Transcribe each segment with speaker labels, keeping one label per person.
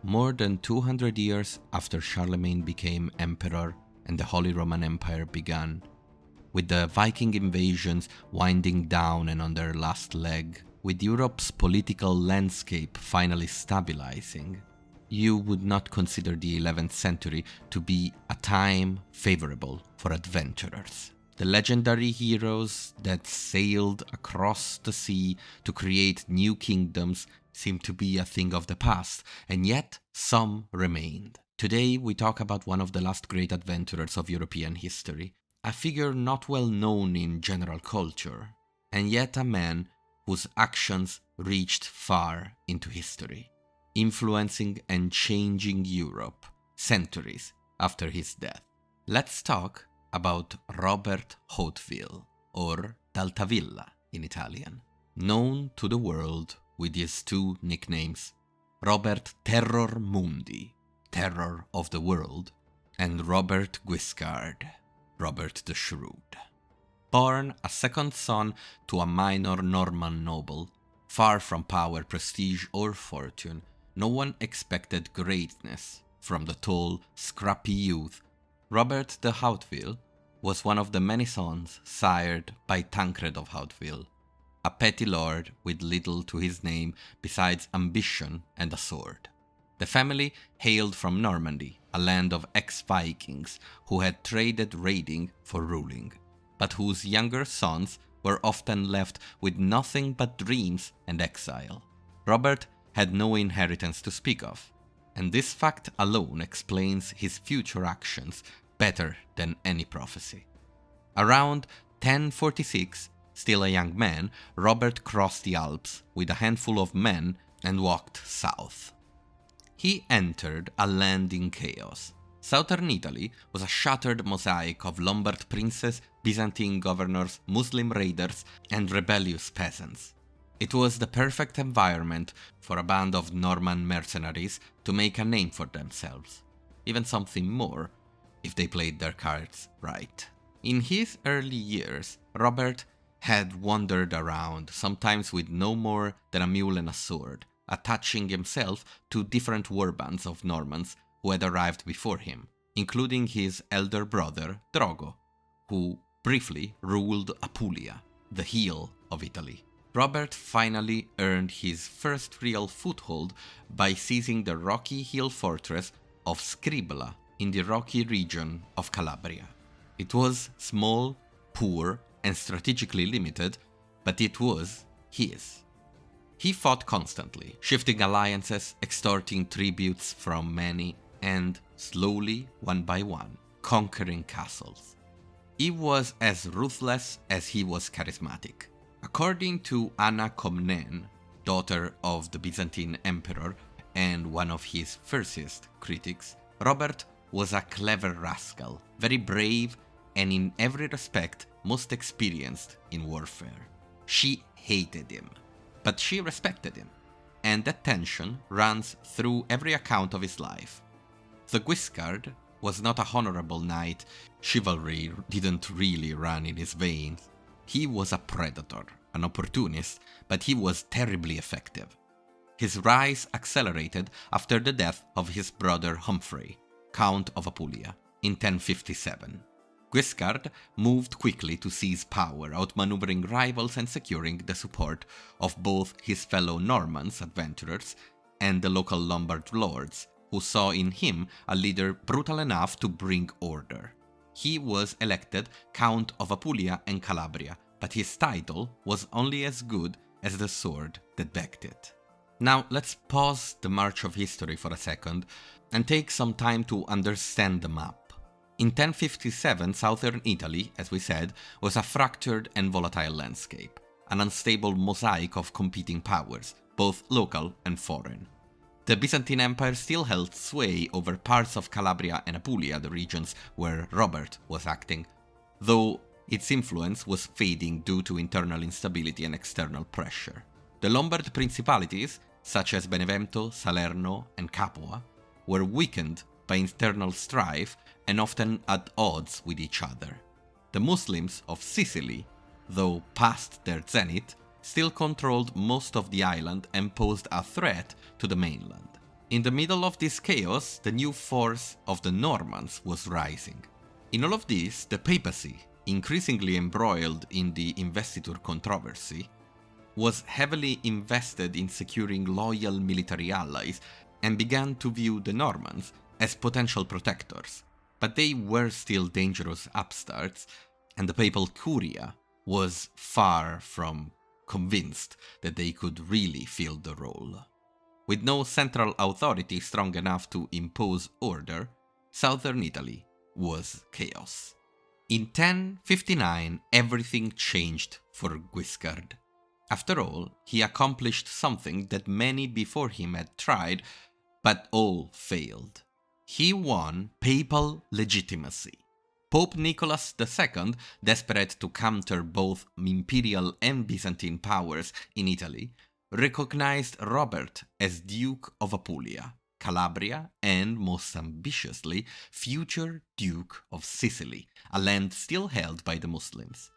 Speaker 1: More than 200 years after Charlemagne became emperor and the Holy Roman Empire began, with the Viking invasions winding down and on their last leg, with Europe's political landscape finally stabilizing, you would not consider the 11th century to be a time favorable for adventurers. The legendary heroes that sailed across the sea to create new kingdoms seemed to be a thing of the past, and yet some remained. Today we talk about one of the last great adventurers of European history, a figure not well known in general culture, and yet a man whose actions reached far into history, influencing and changing Europe centuries after his death. Let's talk about Robert Hauteville, or d'Altavilla in Italian, known to the world with his two nicknames, Robert Terror Mundi, Terror of the World, and Robert Guiscard, Robert the Shrewd. Born a second son to a minor Norman noble, far from power, prestige, or fortune, no one expected greatness from the tall, scrappy youth. Robert de Hauteville was one of the many sons sired by Tancred of Hauteville, a petty lord with little to his name besides ambition and a sword. The family hailed from Normandy, a land of ex-Vikings who had traded raiding for ruling, but whose younger sons were often left with nothing but dreams and exile. Robert had no inheritance to speak of, and this fact alone explains his future actions better than any prophecy. Around 1046, still a young man, Robert crossed the Alps with a handful of men and walked south. He entered a land in chaos. Southern Italy was a shattered mosaic of Lombard princes, Byzantine governors, Muslim raiders, and rebellious peasants. It was the perfect environment for a band of Norman mercenaries to make a name for themselves, even something more, if they played their cards right. In his early years, Robert had wandered around, sometimes with no more than a mule and a sword, attaching himself to different warbands of Normans who had arrived before him, including his elder brother Drogo, who briefly ruled Apulia, the heel of Italy. Robert finally earned his first real foothold by seizing the rocky hill fortress of Scribla in the rocky region of Calabria. It was small, poor, and strategically limited, but it was his. He fought constantly, shifting alliances, extorting tributes from many, and slowly, one by one, conquering castles. He was as ruthless as he was charismatic. According to Anna Komnen, daughter of the Byzantine emperor and one of his fiercest critics, Robert was a clever rascal, very brave, and in every respect most experienced in warfare. She hated him, but she respected him, and that tension runs through every account of his life. The Guiscard was not a honorable knight. Chivalry didn't really run in his veins. He was a predator, an opportunist, but he was terribly effective. His rise accelerated after the death of his brother Humphrey, Count of Apulia, in 1057. Guiscard moved quickly to seize power, outmaneuvering rivals and securing the support of both his fellow Normans adventurers and the local Lombard lords, who saw in him a leader brutal enough to bring order. He was elected Count of Apulia and Calabria, but his title was only as good as the sword that backed it. Now let's pause the march of history for a second and take some time to understand the map. In 1057, southern Italy, as we said, was a fractured and volatile landscape, an unstable mosaic of competing powers, both local and foreign. The Byzantine Empire still held sway over parts of Calabria and Apulia, the regions where Robert was acting, though its influence was fading due to internal instability and external pressure. The Lombard principalities, such as Benevento, Salerno, and Capua, were weakened by internal strife and often at odds with each other. The Muslims of Sicily, though past their zenith, still controlled most of the island and posed a threat to the mainland. In the middle of this chaos, the new force of the Normans was rising. In all of this, the papacy, increasingly embroiled in the investiture controversy, was heavily invested in securing loyal military allies and began to view the Normans as potential protectors. But they were still dangerous upstarts, and the papal curia was far from convinced that they could really fill the role. With no central authority strong enough to impose order, southern Italy was chaos. In 1059, everything changed for Guiscard. After all, he accomplished something that many before him had tried, but all failed. He won papal legitimacy. Pope Nicholas II, desperate to counter both imperial and Byzantine powers in Italy, recognized Robert as Duke of Apulia, Calabria, and, most ambitiously, future Duke of Sicily, a land still held by the Muslims.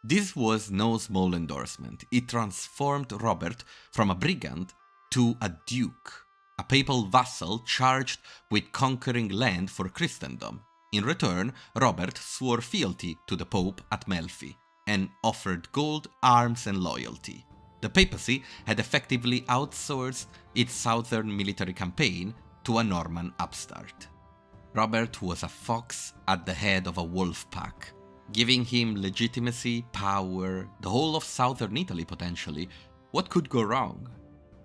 Speaker 1: This was no small endorsement. It transformed Robert from a brigand to a duke, a papal vassal charged with conquering land for Christendom. In return, Robert swore fealty to the Pope at Melfi and offered gold, arms, and loyalty. The papacy had effectively outsourced its southern military campaign to a Norman upstart. Robert was a fox at the head of a wolf pack, giving him legitimacy, power, the whole of southern Italy potentially. What could go wrong?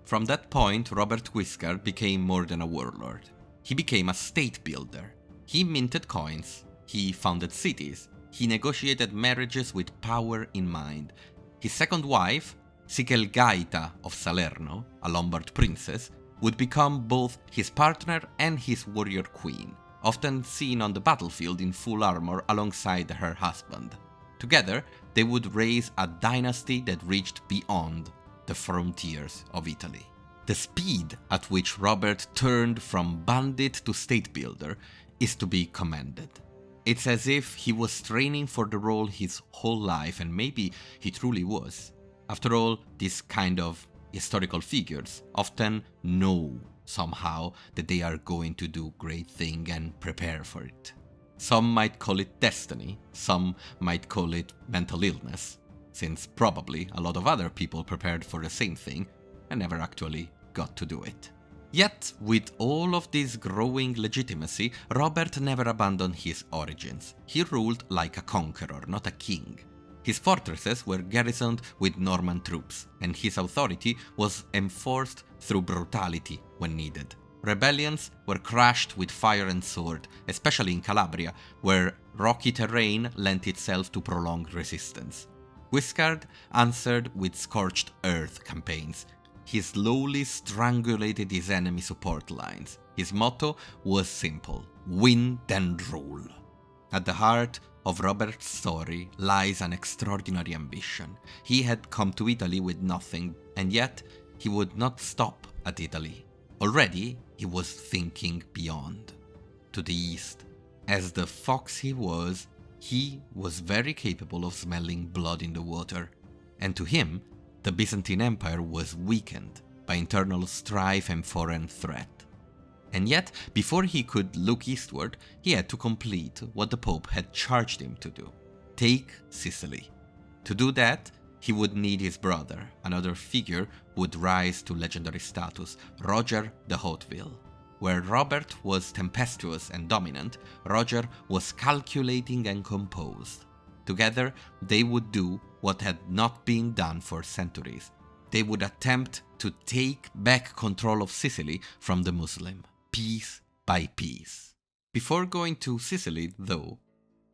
Speaker 1: From that point, Robert Guiscard became more than a warlord. He became a state builder. He minted coins, he founded cities, he negotiated marriages with power in mind. His second wife, Siciligaita of Salerno, a Lombard princess, would become both his partner and his warrior queen, often seen on the battlefield in full armor alongside her husband. Together, they would raise a dynasty that reached beyond the frontiers of Italy. The speed at which Robert turned from bandit to state builder is to be commended. It's as if he was training for the role his whole life, and maybe he truly was. After all, these kind of historical figures often know somehow that they are going to do great thing and prepare for it. Some might call it destiny, some might call it mental illness, since probably a lot of other people prepared for the same thing and never actually got to do it. Yet, with all of this growing legitimacy, Robert never abandoned his origins. He ruled like a conqueror, not a king. His fortresses were garrisoned with Norman troops, and his authority was enforced through brutality when needed. Rebellions were crushed with fire and sword, especially in Calabria, where rocky terrain lent itself to prolonged resistance. Guiscard answered with scorched earth campaigns. He slowly strangulated his enemy support lines. His motto was simple: win then rule. At the heart of Robert's story lies an extraordinary ambition. He had come to Italy with nothing, and yet he would not stop at Italy. Already he was thinking beyond, to the east. As the fox he was very capable of smelling blood in the water, and to him, the Byzantine Empire was weakened by internal strife and foreign threat. And yet, before he could look eastward, he had to complete what the Pope had charged him to do: take Sicily. To do that, he would need his brother. Another figure would rise to legendary status: Roger de Hauteville. Where Robert was tempestuous and dominant, Roger was calculating and composed. Together, they would do what had not been done for centuries. They would attempt to take back control of Sicily from the Muslim, piece by piece. Before going to Sicily, though,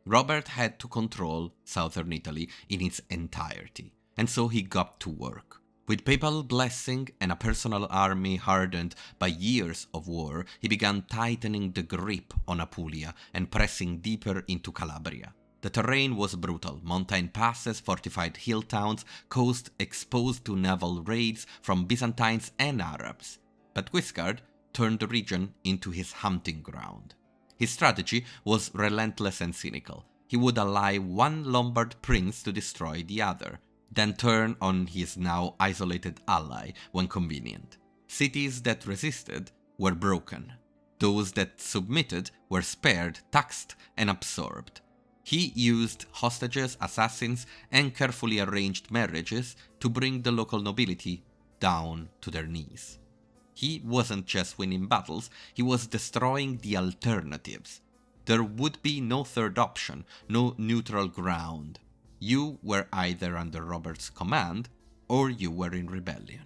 Speaker 1: Robert had to control southern Italy in its entirety, and so he got to work. With papal blessing and a personal army hardened by years of war, he began tightening the grip on Apulia and pressing deeper into Calabria. The terrain was brutal: mountain passes, fortified hill towns, coast exposed to naval raids from Byzantines and Arabs. But Guiscard turned the region into his hunting ground. His strategy was relentless and cynical. He would ally one Lombard prince to destroy the other, then turn on his now isolated ally when convenient. Cities that resisted were broken. Those that submitted were spared, taxed, and absorbed. He used hostages, assassins, and carefully arranged marriages to bring the local nobility down to their knees. He wasn't just winning battles, he was destroying the alternatives. There would be no third option, no neutral ground. You were either under Robert's command, or you were in rebellion.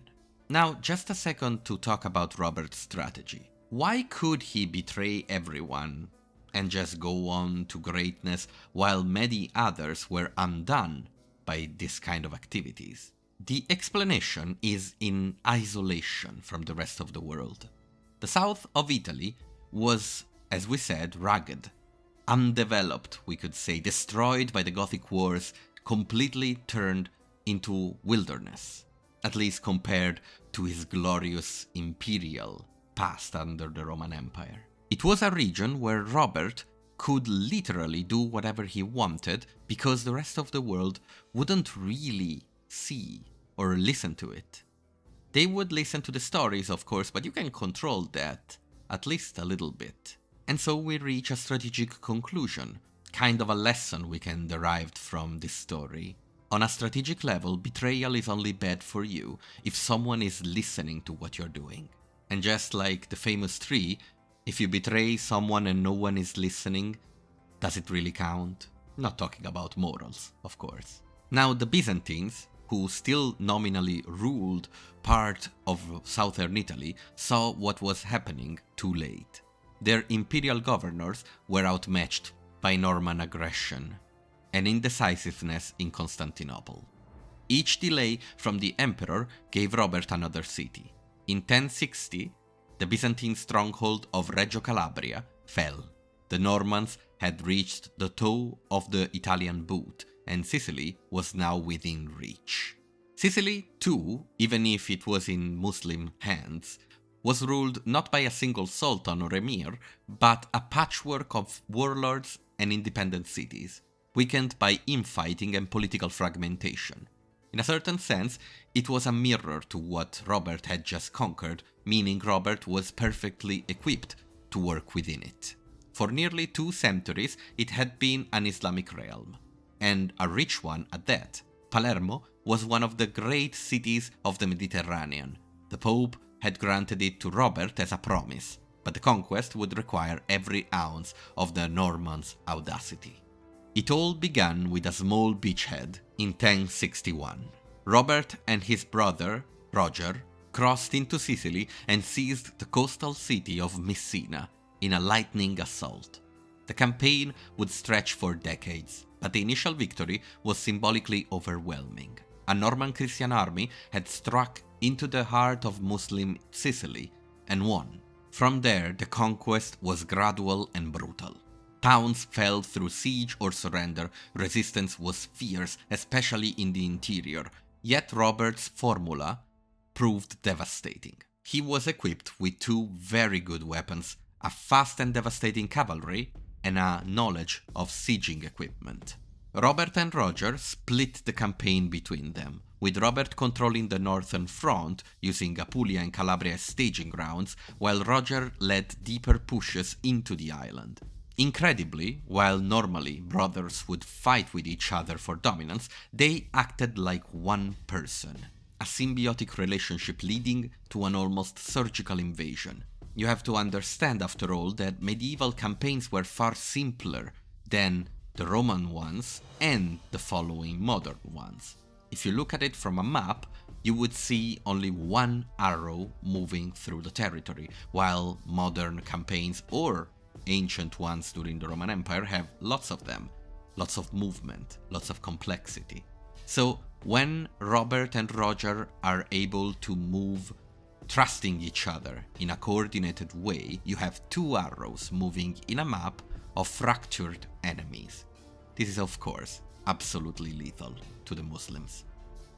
Speaker 1: Now, just a second to talk about Robert's strategy. Why could he betray everyone and just go on to greatness while many others were undone by this kind of activities? The explanation is in isolation from the rest of the world. The south of Italy was, as we said, rugged, undeveloped, we could say, destroyed by the Gothic wars, completely turned into wilderness, at least compared to his glorious imperial past under the Roman Empire. It was a region where Robert could literally do whatever he wanted because the rest of the world wouldn't really see or listen to it. They would listen to the stories, of course, but you can control that, at least a little bit. And so we reach a strategic conclusion, kind of a lesson we can derive from this story. On a strategic level, betrayal is only bad for you if someone is listening to what you're doing. And just like the famous tree, if you betray someone and no one is listening, does it really count? Not talking about morals, of course. Now, the Byzantines, who still nominally ruled part of southern Italy, saw what was happening too late. Their imperial governors were outmatched by Norman aggression and indecisiveness in Constantinople. Each delay from the emperor gave Robert another city. In 1060, the Byzantine stronghold of Reggio Calabria fell. The Normans had reached the toe of the Italian boot, and Sicily was now within reach. Sicily, too, even if it was in Muslim hands, was ruled not by a single sultan or emir, but a patchwork of warlords and independent cities, weakened by infighting and political fragmentation. In a certain sense, it was a mirror to what Robert had just conquered, meaning Robert was perfectly equipped to work within it. For nearly 2 centuries, it had been an Islamic realm, and a rich one at that. Palermo was one of the great cities of the Mediterranean. The Pope had granted it to Robert as a promise, but the conquest would require every ounce of the Normans' audacity. It all began with a small beachhead in 1061. Robert and his brother, Roger, crossed into Sicily and seized the coastal city of Messina in a lightning assault. The campaign would stretch for decades, but the initial victory was symbolically overwhelming. A Norman Christian army had struck into the heart of Muslim Sicily and won. From there, the conquest was gradual and brutal. Towns fell through siege or surrender, resistance was fierce, especially in the interior, yet Robert's formula proved devastating. He was equipped with 2 very good weapons, a fast and devastating cavalry, and a knowledge of sieging equipment. Robert and Roger split the campaign between them, with Robert controlling the northern front using Apulia and Calabria as staging grounds, while Roger led deeper pushes into the island. Incredibly, while normally brothers would fight with each other for dominance, they acted like one person, a symbiotic relationship leading to an almost surgical invasion. You have to understand, after all, that medieval campaigns were far simpler than the Roman ones and the following modern ones. If you look at it from a map, you would see only one arrow moving through the territory, while modern campaigns or ancient ones during the Roman Empire have lots of them, lots of movement, lots of complexity. So when Robert and Roger are able to move trusting each other in a coordinated way, you have 2 arrows moving in a map of fractured enemies. This is, of course, absolutely lethal to the Muslims.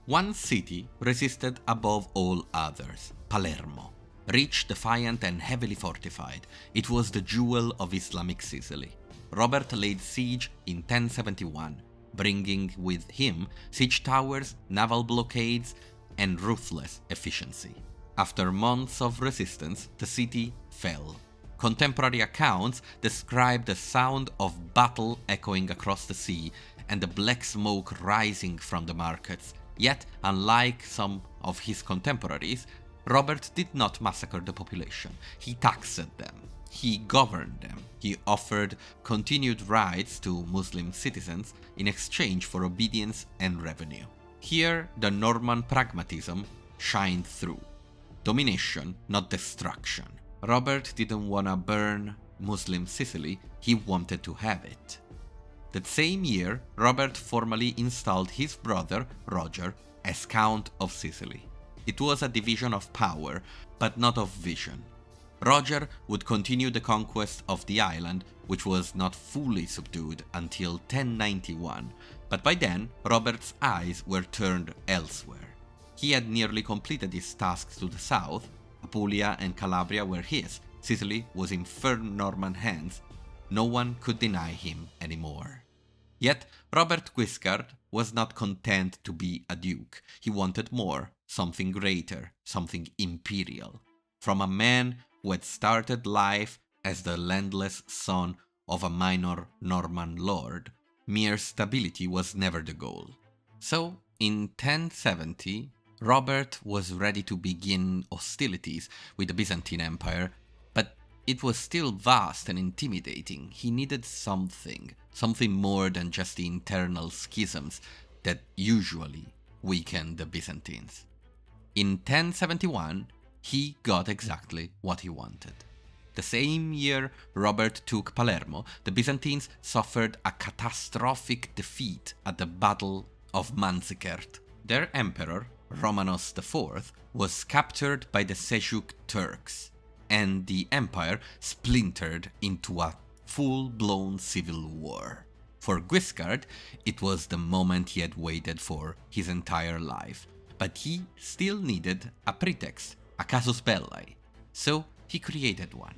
Speaker 1: One city resisted above all others, Palermo. Rich, defiant, and heavily fortified, it was the jewel of Islamic Sicily. Robert laid siege in 1071, bringing with him siege towers, naval blockades, and ruthless efficiency. After months of resistance, the city fell. Contemporary accounts describe the sound of battle echoing across the sea and the black smoke rising from the markets. Yet, unlike some of his contemporaries, Robert did not massacre the population. He taxed them. He governed them. He offered continued rights to Muslim citizens in exchange for obedience and revenue. Here, the Norman pragmatism shined through. Domination, not destruction. Robert didn't want to burn Muslim Sicily, he wanted to have it. That same year, Robert formally installed his brother, Roger, as Count of Sicily. It was a division of power, but not of vision. Roger would continue the conquest of the island, which was not fully subdued until 1091, but by then Robert's eyes were turned elsewhere. He had nearly completed his tasks to the south. Apulia and Calabria were his. Sicily was in firm Norman hands. No one could deny him anymore. Yet Robert Guiscard was not content to be a duke. He wanted more, something greater, something imperial. From a man who had started life as the landless son of a minor Norman lord, mere stability was never the goal. So, in 1070, Robert was ready to begin hostilities with the Byzantine Empire, but it was still vast and intimidating. He needed something more than just the internal schisms that usually weakened the Byzantines. In 1071, he got exactly what he wanted. The same year Robert took Palermo, the Byzantines suffered a catastrophic defeat at the Battle of Manzikert. Their emperor, Romanos IV, was captured by the Seljuk Turks, and the empire splintered into a full-blown civil war. For Guiscard, it was the moment he had waited for his entire life, but he still needed a pretext, a casus belli, so he created one.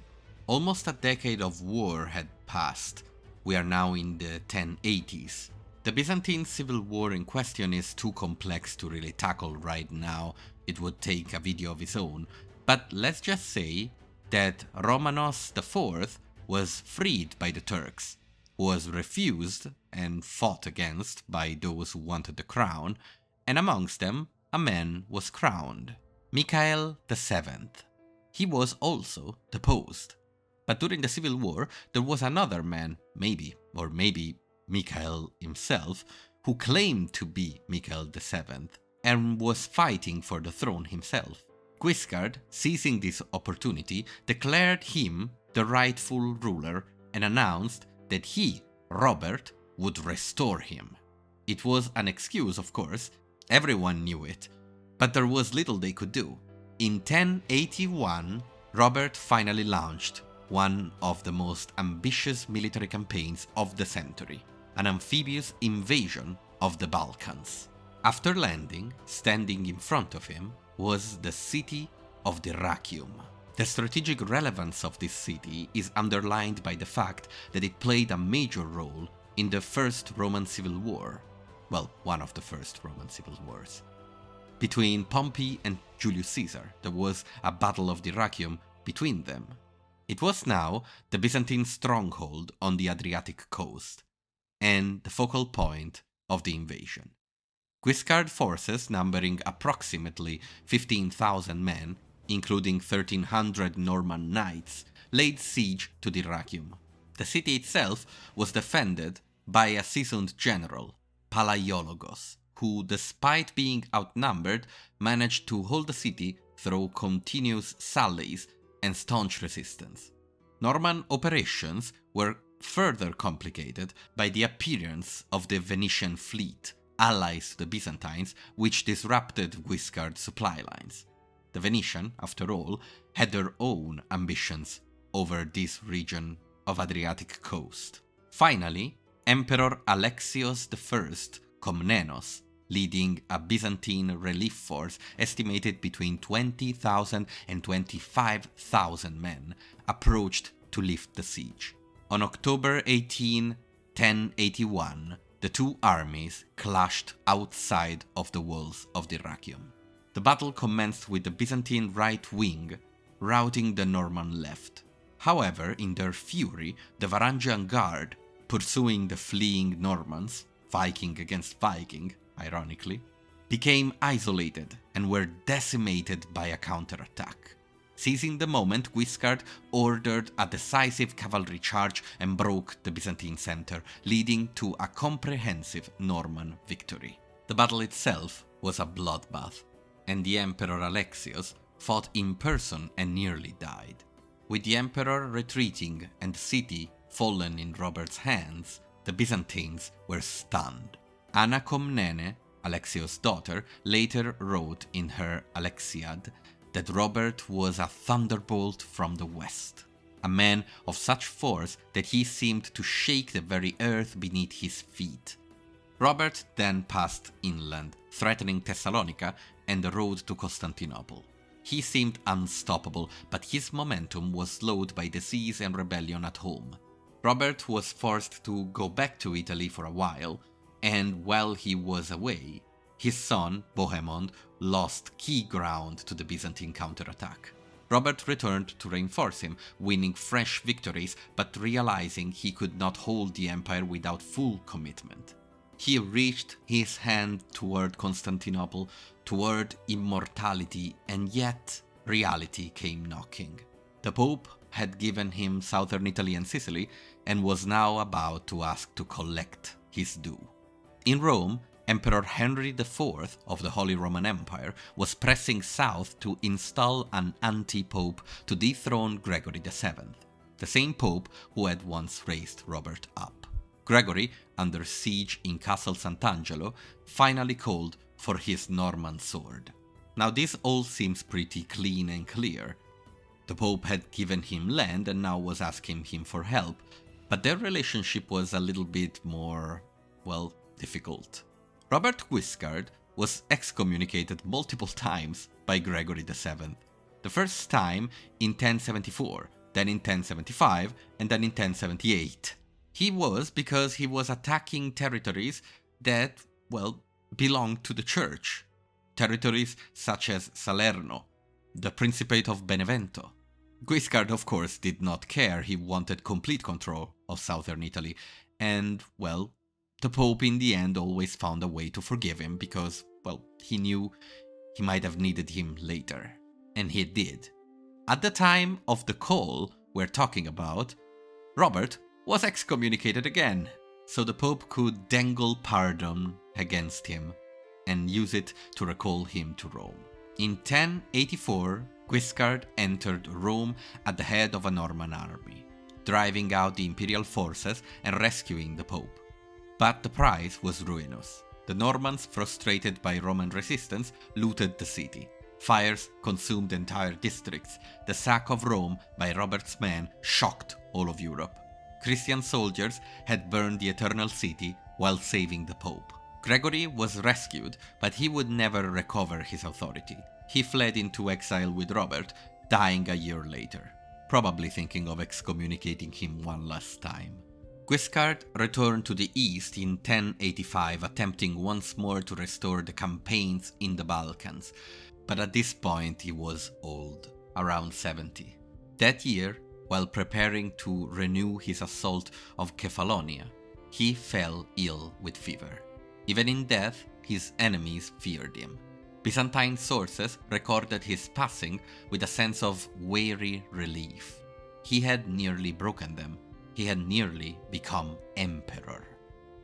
Speaker 1: Almost a decade of war had passed. We are now in the 1080s. The Byzantine civil war in question is too complex to really tackle right now. It would take a video of its own. But let's just say that Romanos IV was freed by the Turks, was refused and fought against by those who wanted the crown, and amongst them a man was crowned, Michael VII. He was also deposed. But during the civil war, there was another man, maybe Michael himself, who claimed to be Michael VII and was fighting for the throne himself. Guiscard, seizing this opportunity, declared him the rightful ruler and announced that he, Robert, would restore him. It was an excuse, of course, everyone knew it, but there was little they could do. In 1081, Robert finally launched one of the most ambitious military campaigns of the century, an amphibious invasion of the Balkans. After landing, standing in front of him was the city of Dyrrhachium. The strategic relevance of this city is underlined by the fact that it played a major role in the First Roman Civil War, well, one of the first Roman civil wars. Between Pompey and Julius Caesar, there was a battle of Dyrrhachium between them. It was now the Byzantine stronghold on the Adriatic coast, and the focal point of the invasion. Guiscard forces, numbering approximately 15,000 men, including 1,300 Norman knights, laid siege to Dyrrhachium. The city itself was defended by a seasoned general, Palaiologos, who, despite being outnumbered, managed to hold the city through continuous sallies and staunch resistance. Norman operations were further complicated by the appearance of the Venetian fleet, allies to the Byzantines, which disrupted Guiscard's supply lines. The Venetian, after all, had their own ambitions over this region of Adriatic coast. Finally, Emperor Alexios I Komnenos, leading a Byzantine relief force estimated between 20,000 and 25,000 men, approached to lift the siege. On October 18, 1081, the two armies clashed outside of the walls of Dyrrhachium. The battle commenced with the Byzantine right wing routing the Norman left. However, in their fury, the Varangian Guard, pursuing the fleeing Normans, Viking against Viking, ironically, became isolated and were decimated by a counterattack. Seizing the moment, Guiscard ordered a decisive cavalry charge and broke the Byzantine center, leading to a comprehensive Norman victory. The battle itself was a bloodbath, and the Emperor Alexios fought in person and nearly died. With the emperor retreating and the city fallen in Robert's hands, the Byzantines were stunned. Anna Komnene, Alexios' daughter, later wrote in her Alexiad that Robert was a thunderbolt from the west, a man of such force that he seemed to shake the very earth beneath his feet. Robert then passed inland, threatening Thessalonica and the road to Constantinople. He seemed unstoppable, but his momentum was slowed by disease and rebellion at home. Robert was forced to go back to Italy for a while, and while he was away, his son, Bohemond, lost key ground to the Byzantine counterattack. Robert returned to reinforce him, winning fresh victories, but realizing he could not hold the empire without full commitment. He reached his hand toward Constantinople, toward immortality, and yet reality came knocking. The Pope had given him southern Italy and Sicily, and was now about to ask to collect his due. In Rome, Emperor Henry IV of the Holy Roman Empire was pressing south to install an anti-pope to dethrone Gregory VII, the same pope who had once raised Robert up. Gregory, under siege in Castle Sant'Angelo, finally called for his Norman sword. Now this all seems pretty clean and clear. The Pope had given him land and now was asking him for help, but their relationship was a little bit more, well, difficult. Robert Guiscard was excommunicated multiple times by Gregory VII. The first time in 1074, then in 1075, and then in 1078. He was because he was attacking territories that, well, belonged to the church. Territories such as Salerno, the Principate of Benevento. Guiscard, of course, did not care. He wanted complete control of southern Italy, and, well, the Pope in the end always found a way to forgive him because, well, he knew he might have needed him later. And he did. At the time of the call we're talking about, Robert was excommunicated again, so the Pope could dangle pardon against him and use it to recall him to Rome. In 1084, Guiscard entered Rome at the head of a Norman army, driving out the imperial forces and rescuing the Pope. But the price was ruinous. The Normans, frustrated by Roman resistance, looted the city. Fires consumed entire districts. The sack of Rome by Robert's men shocked all of Europe. Christian soldiers had burned the Eternal City while saving the Pope. Gregory was rescued, but he would never recover his authority. He fled into exile with Robert, dying a year later, probably thinking of excommunicating him one last time. Guiscard returned to the east in 1085, attempting once more to restore the campaigns in the Balkans, but at this point he was old, around 70. That year, while preparing to renew his assault of Kefalonia, he fell ill with fever. Even in death, his enemies feared him. Byzantine sources recorded his passing with a sense of weary relief. He had nearly broken them. He had nearly become emperor.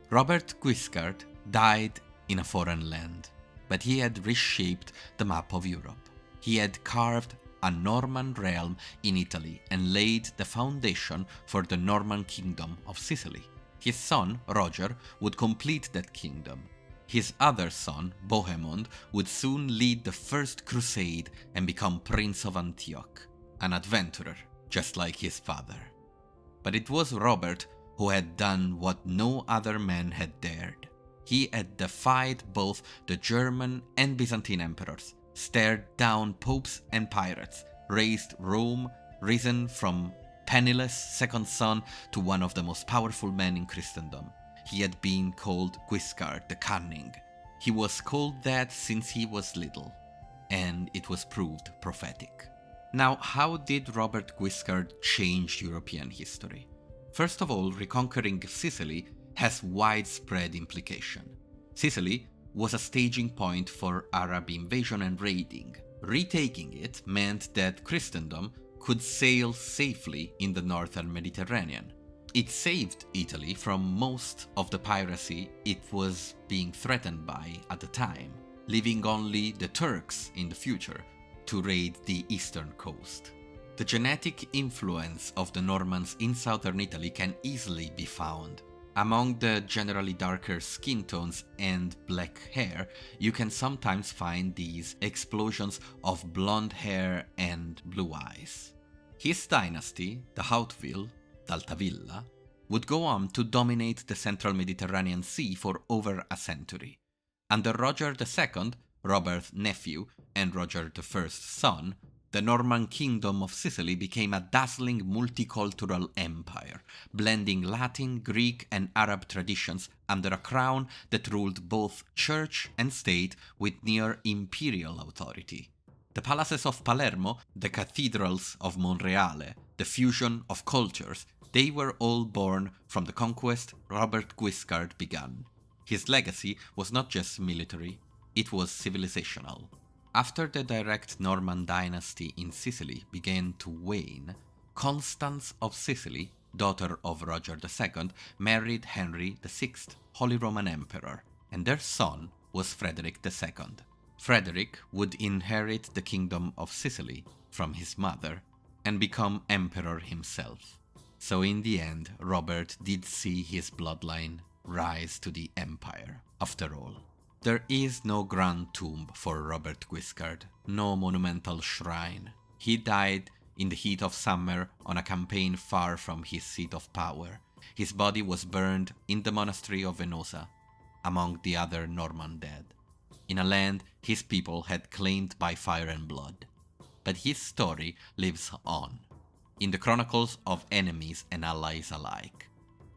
Speaker 1: Robert Guiscard died in a foreign land, but he had reshaped the map of Europe. He had carved a Norman realm in Italy and laid the foundation for the Norman kingdom of Sicily. His son, Roger, would complete that kingdom. His other son, Bohemond, would soon lead the First Crusade and become Prince of Antioch, an adventurer, just like his father. But it was Robert who had done what no other man had dared. He had defied both the German and Byzantine emperors, stared down popes and pirates, raised Rome, risen from penniless second son to one of the most powerful men in Christendom. He had been called Guiscard the Cunning. He was called that since he was little. and it was proved prophetic. Now, how did Robert Guiscard change European history? First of all, reconquering Sicily has widespread implication. Sicily was a staging point for Arab invasion and raiding. Retaking it meant that Christendom could sail safely in the northern Mediterranean. It saved Italy from most of the piracy it was being threatened by at the time, leaving only the Turks in the future to raid the eastern coast. The genetic influence of the Normans in southern Italy can easily be found. Among the generally darker skin tones and black hair, you can sometimes find these explosions of blonde hair and blue eyes. His dynasty, the Hauteville, d'Altavilla, would go on to dominate the central Mediterranean Sea for over a century. Under Roger II, Robert's nephew and Roger I's son, the Norman Kingdom of Sicily became a dazzling multicultural empire, blending Latin, Greek, and Arab traditions under a crown that ruled both church and state with near imperial authority. The palaces of Palermo, the cathedrals of Monreale, the fusion of cultures, they were all born from the conquest Robert Guiscard began. His legacy was not just military, it was civilizational. After the direct Norman dynasty in Sicily began to wane, Constance of Sicily, daughter of Roger II, married Henry VI, Holy Roman Emperor, and their son was Frederick II. Frederick would inherit the kingdom of Sicily from his mother and become emperor himself. So in the end, Robert did see his bloodline rise to the empire, after all. There is no grand tomb for Robert Guiscard, no monumental shrine. He died in the heat of summer on a campaign far from his seat of power. His body was burned in the monastery of Venosa, among the other Norman dead, in a land his people had claimed by fire and blood. But his story lives on, in the chronicles of enemies and allies alike,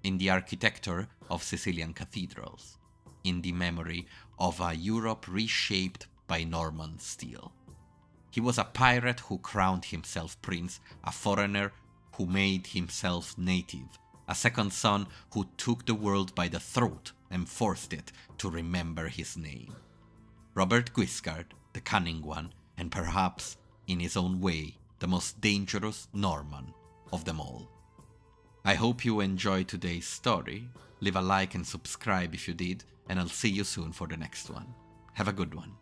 Speaker 1: in the architecture of Sicilian cathedrals, in the memory of a Europe reshaped by Norman steel. He was a pirate who crowned himself prince, a foreigner who made himself native, a second son who took the world by the throat and forced it to remember his name. Robert Guiscard, the cunning one, and perhaps, in his own way, the most dangerous Norman of them all. I hope you enjoyed today's story. Leave a like and subscribe if you did, and I'll see you soon for the next one. Have a good one.